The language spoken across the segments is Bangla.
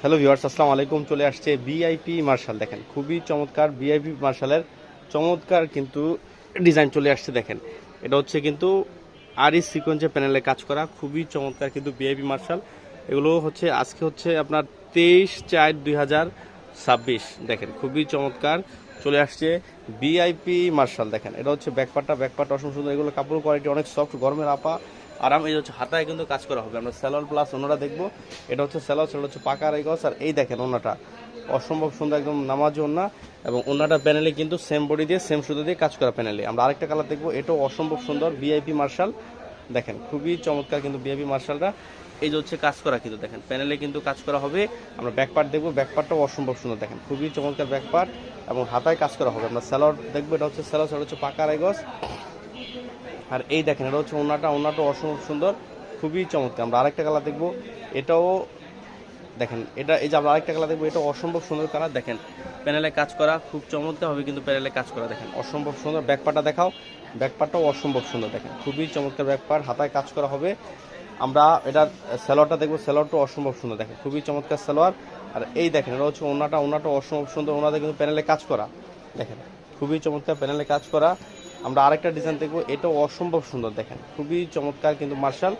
হ্যালো ভিউয়ার্স, আসসালামু আলাইকুম। চলে আসছে ভিআইপি মার্শাল। দেখেন খুবই চমৎকার ভিআইপি মার্শালের চমৎকার কিন্তু ডিজাইন চলে আসছে। দেখেন এটা হচ্ছে কিন্তু আরই সিকোয়েন্সের প্যানেলে কাজ করা, খুবই চমৎকার কিন্তু ভিআইপি মার্শাল। এগুলো হচ্ছে আজকে হচ্ছে আপনার 23/4/2026। দেখেন খুবই চমৎকার চলে আসছে ভিআইপি মার্শাল। দেখেন এটা হচ্ছে ব্যাকপার্টটা অসম্ভব সুন্দর। এগুলো কাপড় কোয়ালিটি অনেক সফট, গরমের আরাম। এই হচ্ছে হাতায় কিন্তু কাজ করা হবে। আমরা স্যালোয়ার প্লাস ওনারা দেখবো। এটা হচ্ছে স্যালোয়ার, সেটা হচ্ছে পাকা আড়াই গজ। আর এই দেখেন ওনাটা অসম্ভব সুন্দর, একদম নামাজি ওনা। এবং ওনাটা প্যানেলে কিন্তু সেম বডি দিয়ে সেম সুতো দিয়ে কাজ করা প্যানেলে। আমরা আরেকটা কালার দেখবো, এটাও অসম্ভব সুন্দর ভিআইপি মার্শাল। দেখেন খুবই চমৎকার কিন্তু ভিআইপি মার্শালটা। এই যে হচ্ছে কাজ করা কিন্তু দেখেন প্যানেলে কিন্তু কাজ করা হবে। আমরা ব্যাকপার্ট দেখবো, ব্যাকপার্টটাও অসম্ভব সুন্দর। দেখেন খুবই চমৎকার ব্যাকপার্ট এবং হাতায় কাজ করা হবে। আমরা স্যালোয়ার দেখবো, এটা হচ্ছে স্যালোয়ার, সেটা হচ্ছে পাকা আড়াই গজ। আর এই দেখেন এটা হচ্ছে ওনাটাও অসম্ভব সুন্দর, খুবই চমৎকার। আমরা আরেকটা কালার দেখবো, এটাও দেখেন এই যে আমরা আরেকটা কালার দেখবো, এটা অসম্ভব সুন্দর কালার। দেখেন প্যানেলে কাজ করা খুব চমৎকার হবে কিন্তু প্যানেলে কাজ করা। দেখেন অসম্ভব সুন্দর। ব্যাকপার্টটা দেখাও, ব্যাকপার্টটাও অসম্ভব সুন্দর। দেখেন খুবই চমৎকার ব্যাকপার্ট, হাতায় কাজ করা হবে। আমরা এটার স্যালোয়ারটা দেখবো, স্যালোয়ারটাও অসম্ভব সুন্দর। দেখেন খুবই চমৎকার স্যালোয়ার। আর এই দেখেন এটা হচ্ছে ওনাটাও অসম্ভব সুন্দর। ওনাদের কিন্তু প্যানেলে কাজ করা। দেখেন খুবই চমৎকার প্যানেলে কাজ করা। আমরা আরেকটা ডিজাইন দেখবো, এটাও অসম্ভব সুন্দর। দেখেন খুবই চমৎকার কিন্তু মার্শাল,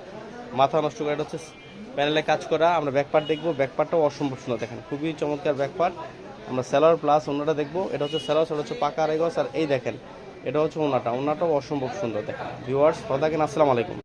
মাথা নষ্ট করে। এটা হচ্ছে প্যানেলে কাজ করা। আমরা ব্যাকপার্ট দেখবো, ব্যাকপার্টটাও অসম্ভব সুন্দর। দেখেন খুবই চমৎকার ব্যাকপার্ট। আমরা স্যালোয়ার প্লাস ওনাটা দেখবো, এটা হচ্ছে স্যালোয়ার, সেটা হচ্ছে পাকা আড়াই গজ। আর এই দেখেন এটা হচ্ছে ওনাটাও অসম্ভব সুন্দর। দেখেন ভিউয়ার্স, ভালো থাকেন, আসসালামু আলাইকুম।